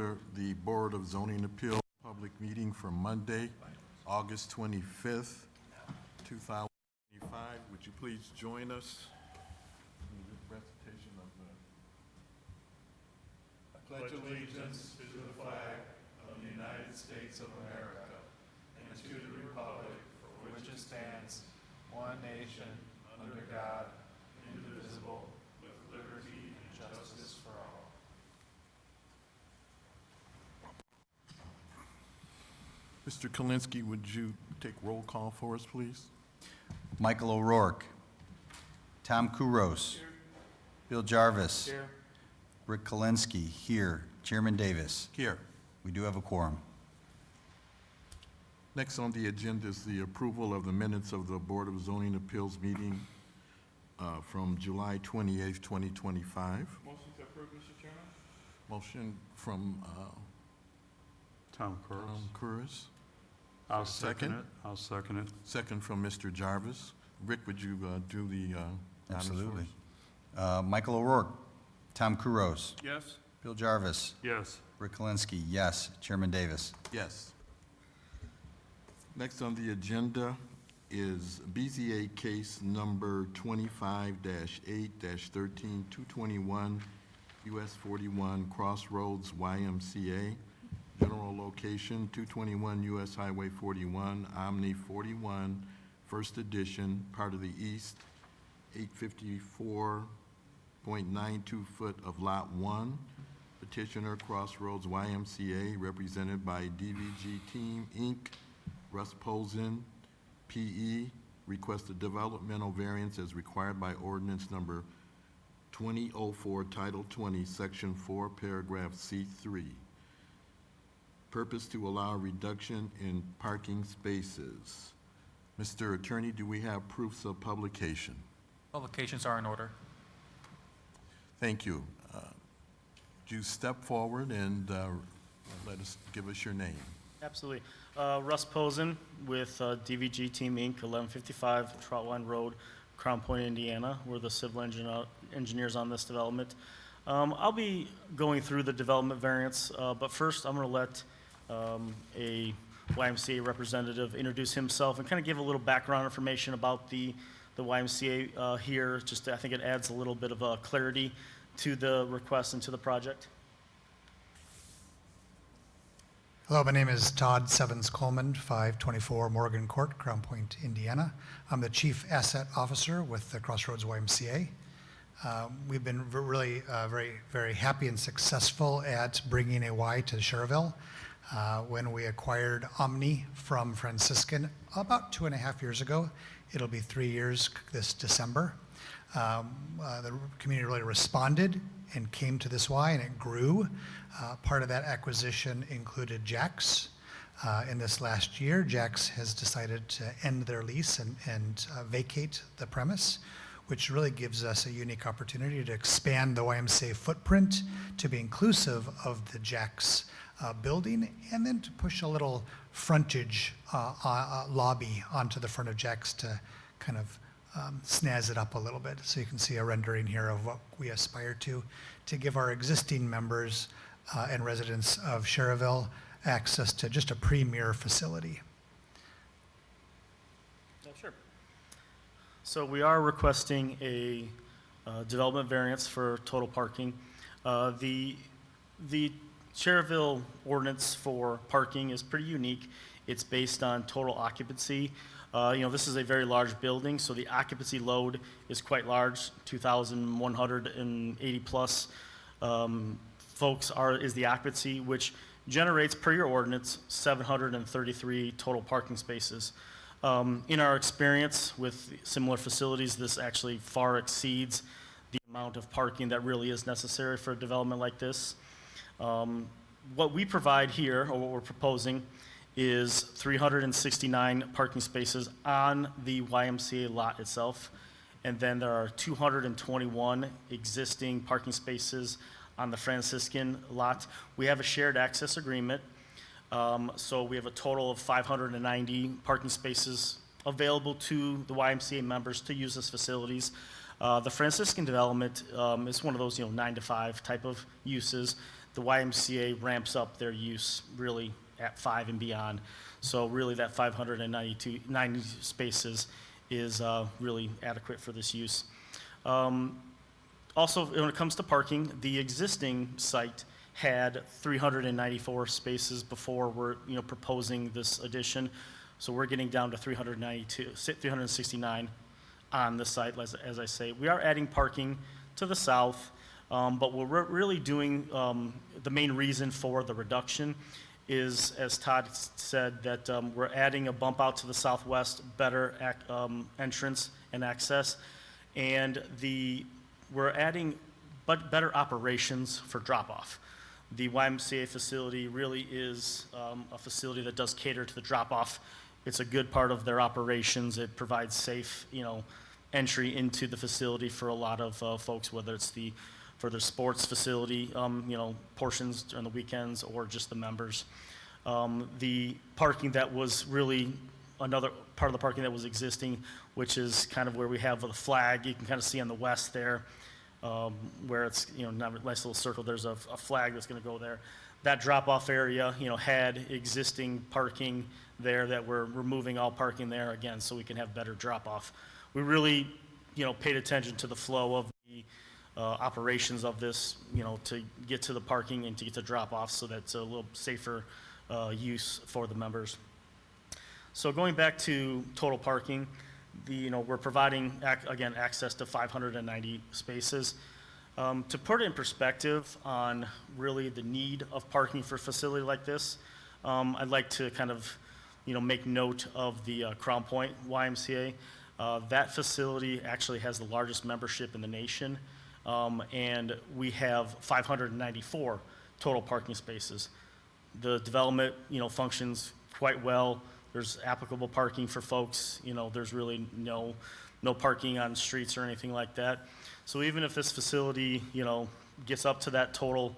order the Board of Zoning Appeals public meeting for Monday, August 25th, 2025. Would you please join us in the recitation of the pledge allegiance to the flag of the United States of America and to the republic for which it stands, one nation, under God, indivisible, with liberty and justice for all. Mr. Kalinsky, would you take roll call for us, please? Michael O'Rourke. Tom Kuros. Here. Bill Jarvis. Here. Rick Kalinsky, here. Chairman Davis. Here. We do have a quorum. Next on the agenda is the approval of the minutes of the Board of Zoning Appeals meeting from July 28th, 2025. Motion to approve, Mr. Chairman. Motion from Tom Kurz. Tom Kurz. I'll Second. second it. I'll second it. Second from Mr. Jarvis. Rick, would you do the honors for Absolutely. us? Michael O'Rourke. Tom Kuros. Yes. Bill Jarvis. Yes. Rick Kalinsky, yes. Chairman Davis. Yes. Next on the agenda is BZA case number 25-8-13221, US 41 Crossroads YMCA. General location 221 US Highway 41, Omni 41, first edition, part of the east, 854.92 foot of Lot 1. Petitioner Crossroads YMCA, represented by DVG Team, Inc., Russ Posen, P.E., requested developmental variance as required by ordinance number 2004, Title 20, Section 4, Paragraph C3. Purpose to allow reduction in parking spaces. Mr. Attorney, do we have proofs of publication? Publications are in order. Thank you. Would you step forward and give us your name? Absolutely. Russ Posen with DVG Team Inc., 1155 Troutline Road, Crown Point, Indiana. We're the civil engineers on this development. I'll be going through the development variance, but first I'm going to let a YMCA representative introduce himself and kind of give a little background information about the YMCA here. Just I think it adds a little bit of clarity to the request and to the project. Hello, my name is Todd Sevens-Coleman, 524 Morgan Court, Crown Point, Indiana. I'm the Chief Asset Officer with the Crossroads YMCA. We've been really very happy and successful at bringing a Y to Schererville. When we acquired Omni from Franciscan about 2.5 years ago, it'll be 3 years this December. The community really responded and came to this Y, and it grew. Part of that acquisition included Jack's. In this last year, Jack's has decided to end their lease and vacate the premise, which really gives us a unique opportunity to expand the YMCA footprint to be inclusive of the Jack's building, and then to push a little frontage lobby onto the front of Jack's to kind of snazz it up a little bit. So you can see a rendering here of what we aspire to give our existing members and residents of Schererville access to just a premier facility. Sure. So we are requesting a development variance for total parking. The Schererville ordinance for parking is pretty unique. It's based on total occupancy. This is a very large building, so the occupancy load is quite large, 2,180 plus folks is the occupancy, which generates, per your ordinance, 733 total parking spaces. In our experience with similar facilities, this actually far exceeds the amount of parking that really is necessary for a development like this. What we provide here, or what we're proposing, is 369 parking spaces on the YMCA lot itself, and then there are 221 existing parking spaces on the Franciscan lot. We have a shared access agreement, so we have a total of 590 parking spaces available to the YMCA members to use as facilities. The Franciscan development is one of those 9 to 5 type of uses. the YMCA ramps up their use really at 5 and beyond. So really that 90 spaces is really adequate for this use. Also, when it comes to parking, the existing site had 394 spaces before we're proposing this addition. So we're getting down to 369 on the site, as I say. We are adding parking to the south, but what we're really doing, the main reason for the reduction is, as Todd said, that we're adding a bump out to the southwest, better entrance and access, and we're adding better operations for drop-off. The YMCA facility really is a facility that does cater to the drop-off. It's a good part of their operations. It provides safe, entry into the facility for a lot of folks, whether it's for their sports facility, portions during the weekends or just the members. The parking that was really another part of the parking that was existing, which is kind of where we have the flag. You can kind of see on the west there, where it's, not a nice little circle, there's a flag that's gonna go there. That drop-off area, had existing parking there that we're removing all parking there again, so we can have better drop-off. We really, paid attention to the flow of the operations of this, to get to the parking and to get to drop-off, so that's a little safer use for the members. So going back to total parking, we're providing, again, access to 590 spaces. To put it in perspective on really the need of parking for a facility like this, I'd like to kind of, make note of the Crown Point YMCA. That facility actually has the largest membership in the nation, and we have 594 total parking spaces. The development, functions quite well. There's applicable parking for folks. There's really no parking on streets or anything like that. So even if this facility, gets up to that total,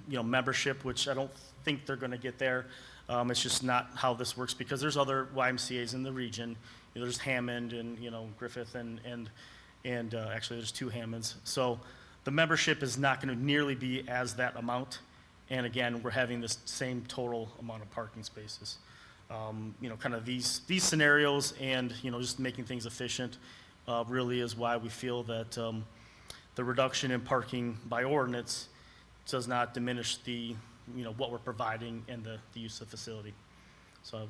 membership, which I don't think they're going to get there, it's just not how this works, because there's other YMCA's in the region. There's Hammond and Griffith and actually there's 2 Hammonds. So the membership is not going to nearly be as that amount. And again, we're having this same total amount of parking spaces. Kind of these scenarios and, just making things efficient really is why we feel that the reduction in parking by ordinance does not diminish what we're providing and the use of the facility. So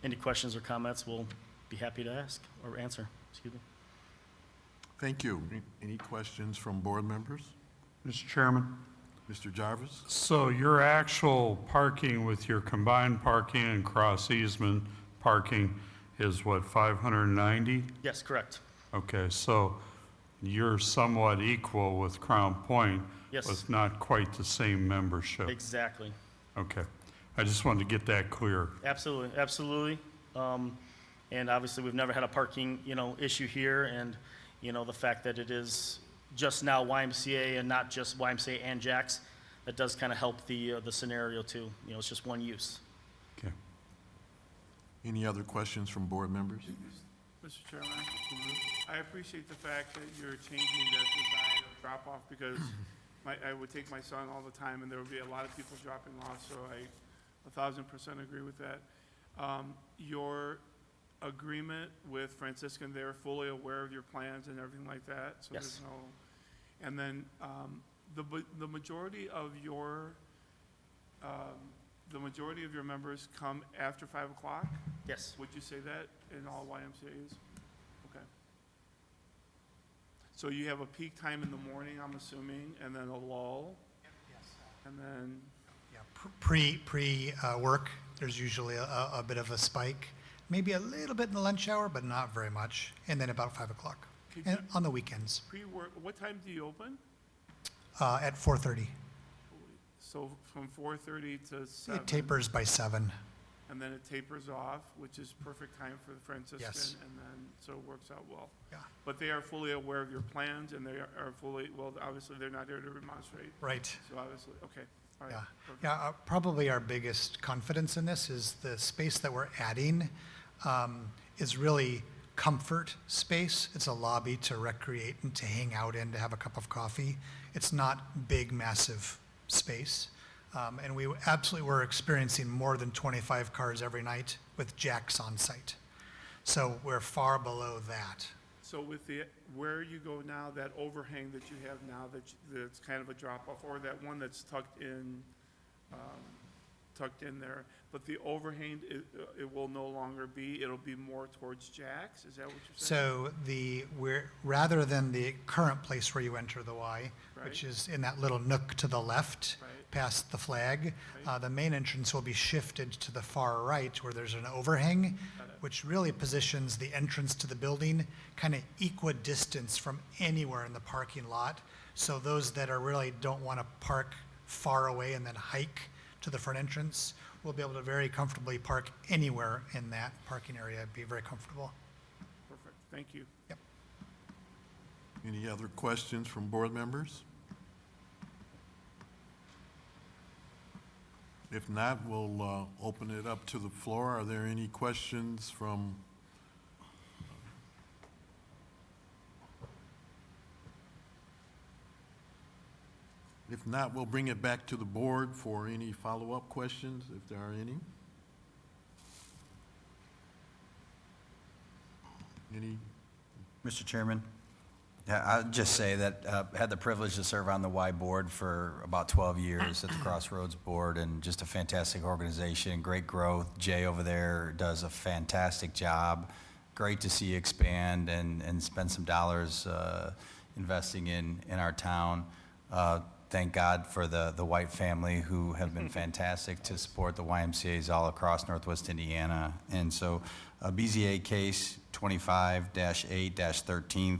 any questions or comments, we'll be happy to ask or answer. Excuse me. Thank you. Any questions from board members? Mr. Chairman, Mr. Jarvis? so your actual parking with your combined parking and cross easement parking is what, 590? Yes, correct. Okay, so you're somewhat equal with Crown Point. Yes. With not quite the same membership. Exactly. Okay, I just wanted to get that clear. Absolutely, absolutely. And obviously, we've never had a parking, issue here, and, the fact that it is just now YMCA and not just YMCA and Jack's, that does kind of help the scenario too. It's just one use. Okay. Any other questions from board members? Mr. Chairman, I appreciate the fact that you're changing that design of drop-off, because I would take my son all the time, and there would be a lot of people dropping off, so I 1,000% agree with that. Your agreement with Franciscan, they're fully aware of your plans and everything like that? So Yes. there's no, and then the majority of your members come after 5 o'clock? Yes. Would you say that in all YMCA's? Okay. So you have a peak time in the morning, I'm assuming, and then a lull? Yes. And then, Yeah, work, there's usually a bit of a spike, maybe a little bit in the lunch hour, but not very much, and then about 5 o'clock, Could and you- on the weekends, pre-work, what time do you open? at 4:30. So from 4:30 to 7? It tapers by 7. And then it tapers off, which is perfect time for the Franciscan? Yes. And then, so it works out well. Yeah. But they are fully aware of your plans, and they are fully, well, obviously, they're not here to remonstrate, Right. so obviously, okay, all right. Yeah, perfect. yeah. Probably our biggest confidence in this is the space that we're adding is really comfort space. It's a lobby to recreate and to hang out in, to have a cup of coffee. It's not big, massive space. And we absolutely were experiencing more than 25 cars every night with jacks on site. So we're far below that. So with the, where you go now, that overhang that you have now, that's kind of a drop off, or that one that's tucked in there, but the overhang, it will no longer be, it'll be more towards jacks, is that what you're saying? So rather than the current place where you enter the Y, which Right. is in that little nook to the left, Right. past the flag, Right. the main entrance will be shifted to the far right where there's an overhang, Got it. which really positions the entrance to the building kind of equidistant from anywhere in the parking lot. So those that are really don't want to park far away and then hike to the front entrance will be able to very comfortably park anywhere in that parking area, be very comfortable. Perfect, thank you. Yep. Any other questions from board members? If not, we'll open it up to the floor. Are there any questions from? If not, we'll bring it back to the board for any follow-up questions, if there are any. Any? Mr. Chairman? Yeah, I'll just say that had the privilege to serve on the Y Board for about 12 years at the Crossroads Board, and just a fantastic organization, great growth. Jay over there does a fantastic job. Great to see you expand and spend some dollars investing in our town. Thank God for the White family who have been fantastic to support the YMCA's all across Northwest Indiana. And so BZA case 25-8-13,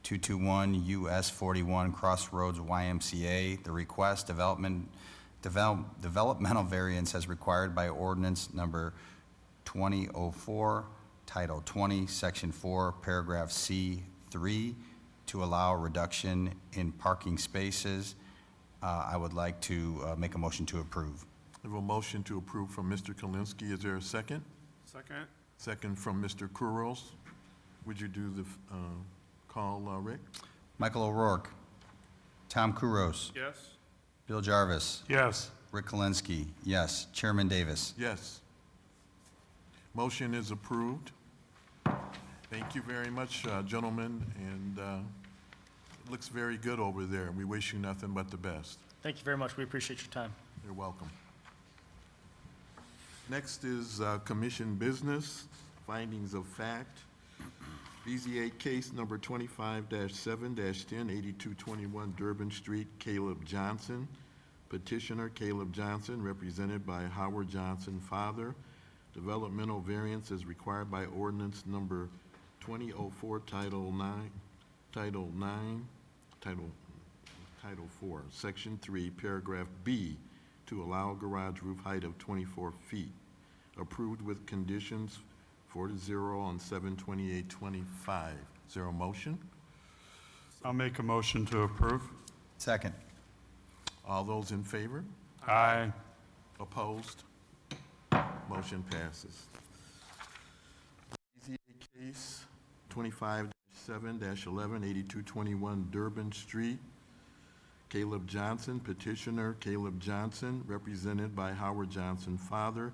221 US 41 Crossroads YMCA. The request developmental variance as required by ordinance number 2004, Title 20, Section 4, Paragraph C3, to allow a reduction in parking spaces. I would like to make a motion to approve. I have a motion to approve from Mr. Kalinsky. Is there a second? Second? Second from Mr. Kuros. Would you do the call, Rick? Michael O'Rourke, Tom Kuros, Yes? Bill Jarvis, Yes. Rick Kalinsky, yes. Chairman Davis. Yes. Motion is approved. Thank you very much, gentlemen, and it looks very good over there. We wish you nothing but the best. Thank you very much. We appreciate your time. You're welcome. Next is commission business, findings of fact. BZA case number 25-7-10, 8221 Durban Street, Caleb Johnson. Petitioner Caleb Johnson, represented by Howard Johnson, father. Developmental variance is required by ordinance number 2004, Title 4, Section 3, Paragraph B, to allow a garage roof height of 24 feet. Approved with conditions 4-0 on 7/28/25. Is there a motion? I'll make a motion to approve. Second. All those in favor? Aye. Opposed? Motion passes. BZA case 25-7-11, 8221 Durban Street, Caleb Johnson. Petitioner Caleb Johnson, represented by Howard Johnson, father.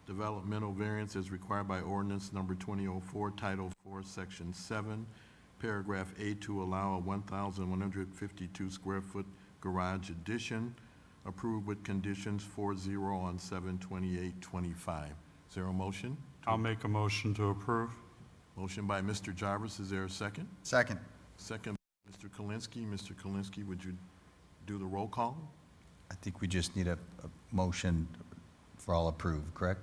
Developmental variance is required by ordinance number 2004, Title 4, Section 7, Paragraph A, to allow a 1,152 square foot garage addition. Approved with conditions 4-0 on 7/28/25. Is there a motion? I'll make a motion to approve. Motion by Mr. Jarvis. Is there a second? Second. Second, Mr. Kalinsky. Mr. Kalinsky, would you do the roll call? I think we just need a motion for all approved, correct?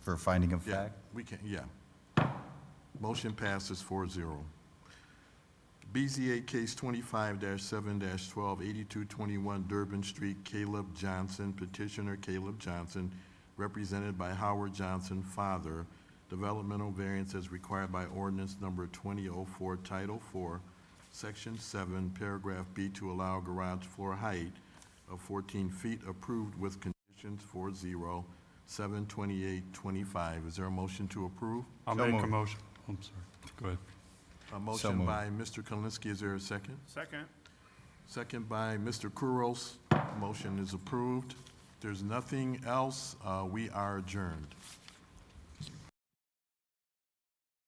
For finding of Yeah, fact? we can, yeah. Motion passes 4-0. BZA case 25-7-12, 8221 Durban Street, Caleb Johnson. Petitioner Caleb Johnson, represented by Howard Johnson, father. Developmental variance as required by ordinance number 2004, Title 4, Section 7, Paragraph B, to allow garage floor height of 14 feet. Approved with conditions 4-0, 7/28/25. Is there a motion to approve? I'll So make a moved. motion. I'm sorry. Go ahead. A motion moved. by Mr. Kalinsky. Is there a second? Second? Second by Mr. Kuros. Motion is approved. If there's nothing else, we are adjourned.